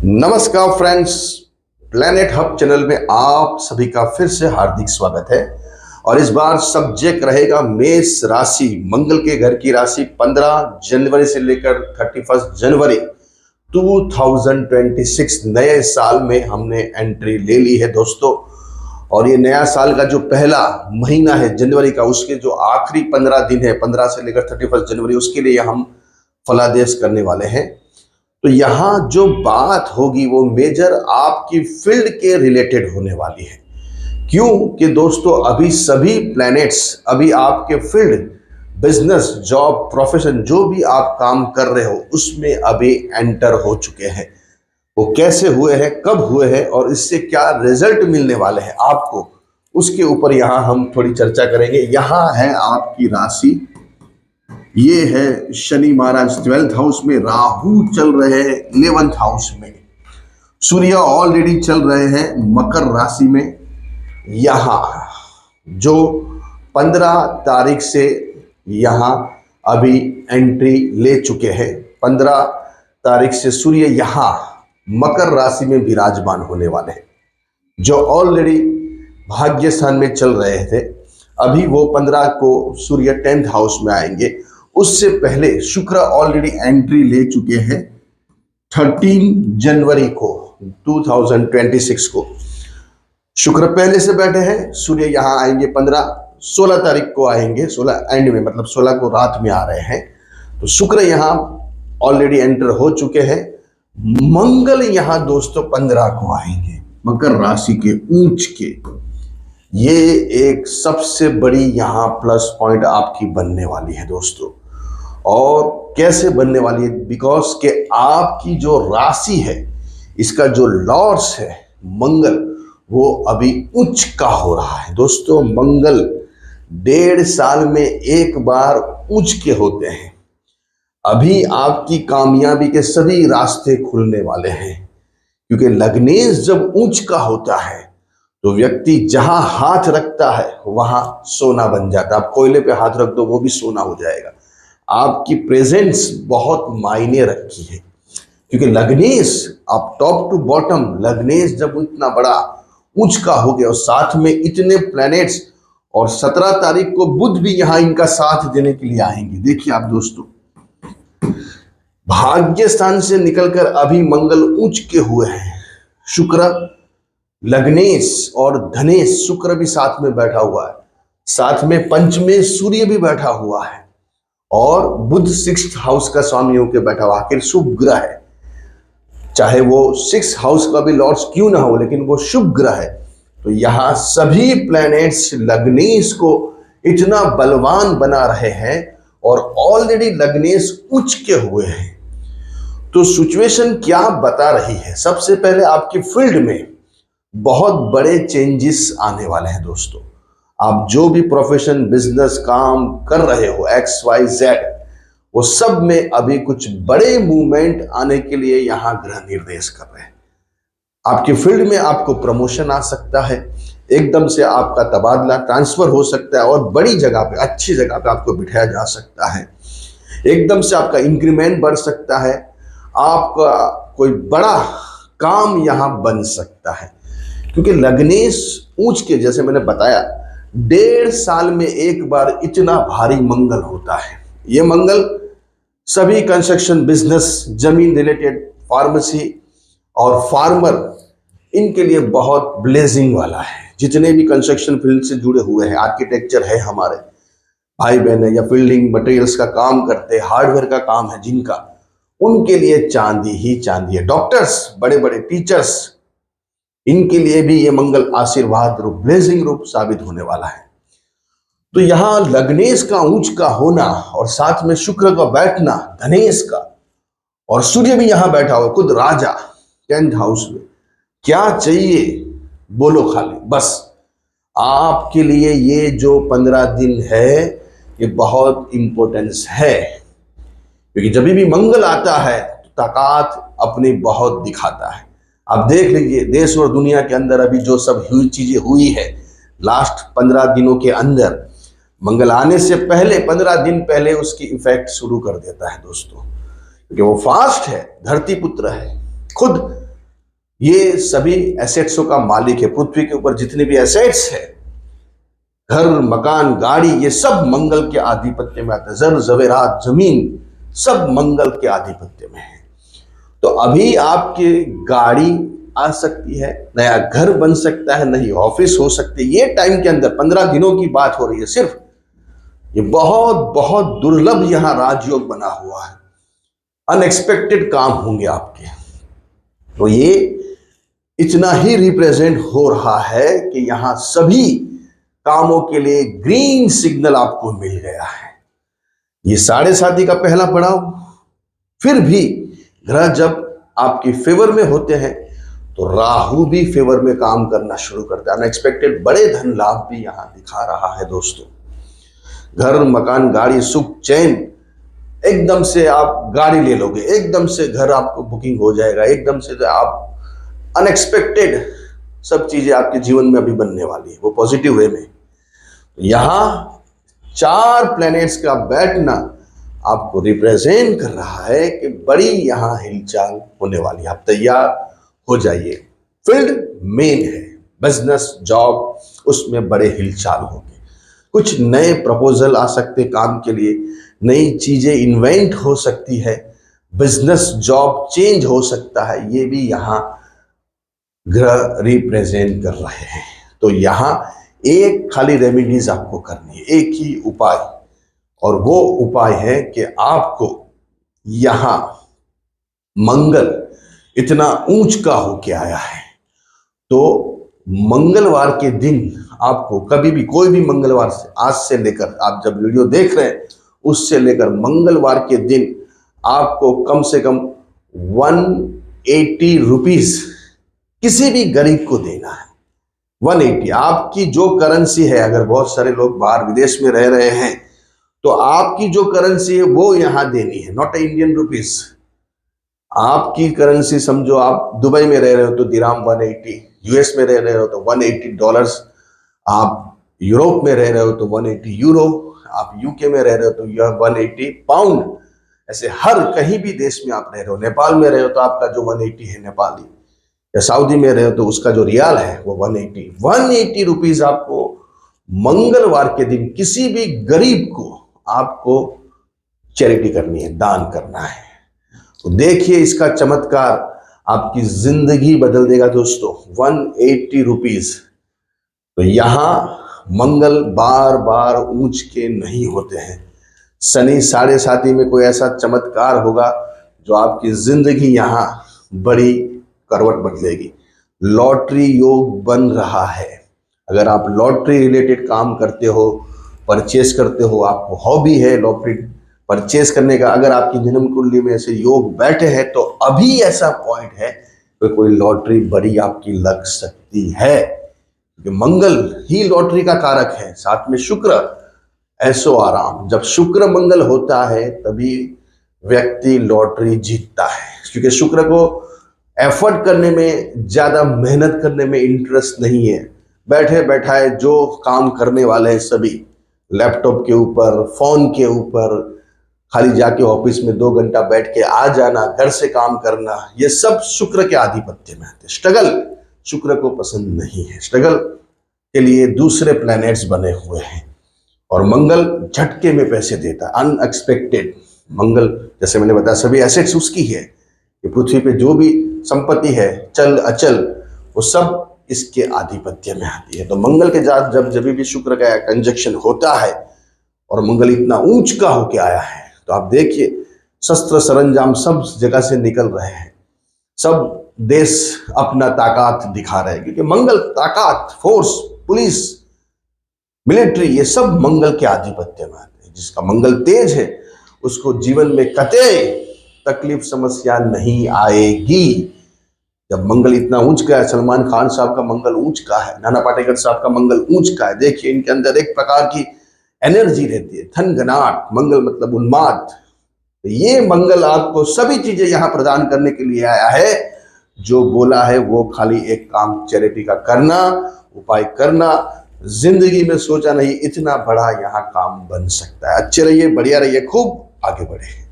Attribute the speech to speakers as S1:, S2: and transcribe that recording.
S1: नमस्कार friends, planet hub channel में आप सभी का फिर से हार्दिक स्वागत है। और इस बार सब्जेक्ट रहेगा मेष राशि, मंगल के घर की राशि। 15 जनवरी से लेकर 31 जनवरी 2026 नए साल में हमने एंट्री ले ली है दोस्तों। और ये नया साल का जो पहला महीना है जनवरी का, उसके जो आखिरी 15 दिन है, 15 से लेकर 31 जनवरी, उसके लिए हम फलादेश करने वाले हैं। तो यहाँ जो बात होगी वो मेजर आपकी फील्ड के रिलेटेड होने वाली है। क्यों कि दोस्तों अभी सभी प्लैनेट्स अभी आपके फील्ड, बिजनेस, जॉब, प्रोफेशन, जो भी आप काम कर रहे हो उसमें अभी एंटर हो चुके हैं। वो कैसे हुए हैं, कब हुए हैं और इससे क्या रिजल्ट मिलने वाले हैं आपको, उसके ऊपर यहाँ हम थोड़ी चर्चा करेंगे। यहाँ है आपकी राशि, ये है शनि महाराज 12th हाउस में, राहु चल रहे हैं 11th हाउस में, सूर्य ऑलरेडी चल रहे हैं मकर राशि में। यहां जो 15 तारीख से यहां अभी एंट्री ले चुके हैं, 15 तारीख से सूर्य यहां मकर राशि में विराजमान होने वाले हैं। जो ऑलरेडी भाग्य स्थान में चल रहे थे, अभी वो 15 को सूर्य 10th हाउस में आएंगे। उससे पहले शुक्र ऑलरेडी एंट्री ले चुके हैं 13 जनवरी को 2026 को। शुक्र पहले से बैठे हैं, सूर्य यहां आएंगे 16 तारीख को आएंगे, 16 एंड में, मतलब 16 को रात में आ रहे हैं। तो शुक्र यहां ऑलरेडी एंटर हो चुके हैं। मंगल यहां दोस्तों 15 को आएंगे मकर राशि के ऊंच के। ये एक सबसे बड़ी यहां प्लस पॉइंट आपकी बनने वाली है दोस्तों। और कैसे बनने वाली है? बिकॉज के आपकी जो राशि है, इसका जो लॉर्ड्स है मंगल, वो अभी उच्च का हो रहा है दोस्तों। मंगल 1.5 साल में एक बार उच्च के होते हैं। अभी आपकी कामयाबी के सभी रास्ते खुलने वाले हैं, क्योंकि लग्नेश जब उच्च का होता है तो व्यक्ति जहां हाथ रखता है वहां सोना बन जाता है। आप कोयले पे हाथ रख दो, वो भी सोना हो जाएगा। आपकी प्रेजेंस बहुत मायने रखी है, क्योंकि लग्नेश आप टॉप टू बॉटम, लग्नेश जब इतना बड़ा उच्च का हो गया और साथ में इतने प्लैनेट्स, और 17 तारीख को बुध भी यहां इनका साथ देने के लिए आएंगे। देखिए आप दोस्तों, भाग्य स्थान से निकलकर अभी मंगल उच्च के हुए हैं। शुक्र, लग्नेश और धनेश, शुक्र भी साथ में बैठा हुआ है, साथ में पंचमे सूर्य भी बैठा हुआ है, और बुध 6th हाउस का स्वामी होकर बैठा हुआ। आखिर शुभ ग्रह है, चाहे वो 6th हाउस का भी लॉर्ड्स क्यों ना हो, लेकिन वो शुभ ग्रह है। तो यहां सभी प्लैनेट्स लग्नेश को इतना बलवान बना रहे हैं, और ऑलरेडी लग्नेश उच्च के हुए हैं। तो सिचुएशन क्या बता रही है? सबसे पहले आपकी फील्ड में बहुत बड़े चेंजेस आने वाले हैं दोस्तों। आप जो भी प्रोफेशन, बिजनेस, काम कर रहे हो, XYZ, वो सब में अभी कुछ बड़े मूवमेंट आने के लिए यहां ग्रह निर्देश कर रहे हैं। आपके फील्ड में आपको प्रमोशन आ सकता है, एकदम से आपका तबादला, ट्रांसफर हो सकता है, और बड़ी जगह पे, अच्छी जगह पे आपको बिठाया जा सकता है। एकदम से आपका इंक्रीमेंट बढ़ सकता है, आपका कोई बड़ा काम यहां बन सकता है। क्योंकि लग्नेश ऊंच के, जैसे मैंने बताया, 1.5 साल में एक बार इतना भारी मंगल होता है। ये मंगल सभी कंस्ट्रक्शन, बिजनेस, जमीन रिलेटेड, फार्मेसी और फार्मर, इनके लिए बहुत ब्लेजिंग वाला है। जितने भी कंस्ट्रक्शन फील्ड से जुड़े हुए हैं, आर्किटेक्चर है, हमारे भाई बहन है, या बिल्डिंग मटेरियल्स का काम करते हैं, हार्डवेयर का काम है जिनका, उनके लिए चांदी ही चांदी है। डॉक्टर्स, बड़े बड़े टीचर्स, इनके लिए भी ये मंगल आशीर्वाद रूप, ब्लेसिंग रूप साबित होने वाला है। तो यहां लग्नेश का उच्च का होना, और साथ में शुक्र का बैठना धनेश का, और सूर्य भी यहां बैठा हुआ, खुद राजा 10th हाउस में। क्या चाहिए बोलो खाली, बस आपके लिए ये जो 15 दिन है, ये बहुत इंपॉर्टेंस है। क्योंकि जब भी मंगल आता है तो ताकत अपनी बहुत दिखाता है। आप देख लीजिए देश और दुनिया के अंदर अभी जो सब चीजें हुई है लास्ट 15 दिनों के अंदर, मंगल आने से पहले 15 दिन पहले उसकी इफेक्ट शुरू कर देता है दोस्तों। क्योंकि वो फास्ट है, धरती पुत्र है, खुद ये सभी एसेट्सों का मालिक है। पृथ्वी के ऊपर जितने भी एसेट्स है, घर, मकान, गाड़ी, ये सब मंगल के आधिपत्य में आते हैं। जर जवेरात, जमीन, सब मंगल के आधिपत्य में है। तो अभी आपकी गाड़ी आ सकती है, नया घर बन सकता है, नई ऑफिस हो सकती है। ये टाइम के अंदर 15 दिनों की बात हो रही है सिर्फ। ये बहुत बहुत दुर्लभ यहां राजयोग बना हुआ है। अनएक्सपेक्टेड काम होंगे आपके। तो ये इतना ही रिप्रेजेंट हो रहा है कि यहां सभी कामों के लिए ग्रीन सिग्नल आपको मिल गया है। ये 7.5 का पहला पड़ाव। फिर भी ग्रह जब आपके फेवर में होते हैं तो राहु भी फेवर में काम करना शुरू करता है। अनएक्सपेक्टेड बड़े धन लाभ भी यहां दिखा रहा है दोस्तों। घर, मकान, गाड़ी, सुख, चैन, एकदम से आप गाड़ी ले लोगे, एकदम से घर आपको बुकिंग हो जाएगा, एकदम से आप अनएक्सपेक्टेड सब चीजें आपके जीवन में अभी बनने वाली है, वो पॉजिटिव वे में। यहां 4 प्लैनेट्स का बैठना आपको रिप्रेजेंट कर रहा है कि बड़ी यहां हिलचाल होने वाली है। आप तैयार हो जाइए। फील्ड मेन है, बिजनेस, जॉब, उसमें बड़े हिलचाल होंगे। कुछ नए प्रपोजल आ सकते काम के लिए, नई चीजें इन्वेंट हो सकती है, बिजनेस, जॉब चेंज हो सकता है। ये भी यहां ग्रह रिप्रेजेंट कर रहे हैं। तो यहां एक खाली रेमेडीज आपको करनी है, एक ही उपाय, और वो उपाय है कि आपको यहां मंगल इतना ऊंच का होके आया है, तो मंगलवार के दिन आपको कभी भी, कोई भी मंगलवार से, आज से लेकर, आप जब वीडियो देख रहे हैं उससे लेकर मंगलवार के दिन आपको कम से कम 180 रुपीज किसी भी गरीब को देना है। 180 आपकी जो करेंसी है। अगर बहुत सारे लोग बाहर विदेश में रह रहे हैं तो आपकी जो करेंसी है वो यहां देनी है, नॉट इंडियन रुपीस। आपकी करेंसी समझो, आप दुबई में रह रहे हो तो दिराम 180, यूएस में रह रहे हो तो 180 डॉलर्स, आप यूरोप में रह रहे हो तो 180 यूरो, आप यूके में रह रहे हो तो यह 180 पाउंड। ऐसे हर कहीं भी देश में आप रह रहे हो, नेपाल में रहे हो तो आपका जो 180 है नेपाली, या सऊदी में रहे हो तो उसका जो रियाल है वो 180 रुपीज आपको मंगलवार के दिन किसी भी गरीब को आपको चैरिटी करनी है, दान करना है। तो देखिए इसका चमत्कार, आपकी जिंदगी बदल देगा दोस्तों। 180 रुपीज। तो यहां मंगल बार बार ऊंच के नहीं होते हैं। शनि 7.5 में कोई ऐसा चमत्कार होगा जो आपकी जिंदगी यहां बड़ी करवट बदलेगी। लॉटरी योग बन रहा है। अगर आप लॉटरी रिलेटेड काम करते हो, परचेस करते हो, आपको हॉबी है लॉटरी परचेस करने का, अगर आपकी जन्म कुंडली में ऐसे योग बैठे हैं तो अभी ऐसा पॉइंट है कि कोई लॉटरी बड़ी आपकी लग सकती है, क्योंकि मंगल ही लॉटरी का कारक है, साथ में शुक्र, ऐसो आराम। जब शुक्र मंगल होता है तभी व्यक्ति लॉटरी जीतता है, क्योंकि शुक्र को एफर्ट करने में, ज्यादा मेहनत करने में इंटरेस्ट नहीं है। बैठे बैठाए जो काम करने वाले हैं सभी लैपटॉप के ऊपर, फोन के ऊपर, खाली जाके ऑफिस में 2 घंटा बैठ के आ जाना, घर से काम करना, ये सब शुक्र के आधिपत्य में आते हैं। स्ट्रगल शुक्र को पसंद नहीं है। स्ट्रगल के लिए दूसरे प्लैनेट्स बने हुए हैं, और मंगल झटके में पैसे देता है, अनएक्सपेक्टेड। मंगल, जैसे मैंने बताया, सभी एसेट्स उसकी है कि पृथ्वी पे जो भी संपत्ति है, चल अचल, वो सब इसके आधिपत्य में आती है। तो मंगल के साथ जब भी शुक्र का कंजक्शन होता है और मंगल इतना ऊंच का होके आया है, तो आप देखिए शस्त्र सरंजाम सब जगह से निकल रहे हैं, सब देश अपना ताकत दिखा रहे हैं, क्योंकि मंगल ताकत, फोर्स, पुलिस, मिलिट्री, ये सब मंगल के आधिपत्य में आते हैं। जिसका मंगल तेज है उसको जीवन में कतई तकलीफ, समस्या नहीं आएगी। जब मंगल इतना ऊंच का है, सलमान खान साहब का मंगल ऊंच का है, नाना पाटेकर साहब का मंगल ऊंच का है, देखिए इनके अंदर एक प्रकार की एनर्जी रहती है, थनगनाट। मंगल मतलब उन्माद। तो ये मंगल आपको सभी चीजें यहां प्रदान करने के लिए आया है। जो बोला है वो खाली एक काम चैरिटी का करना, उपाय करना। जिंदगी में सोचा नहीं इतना बड़ा यहां काम बन सकता है। अच्छे रहिए, बढ़िया रहिए, खूब आगे बढ़े।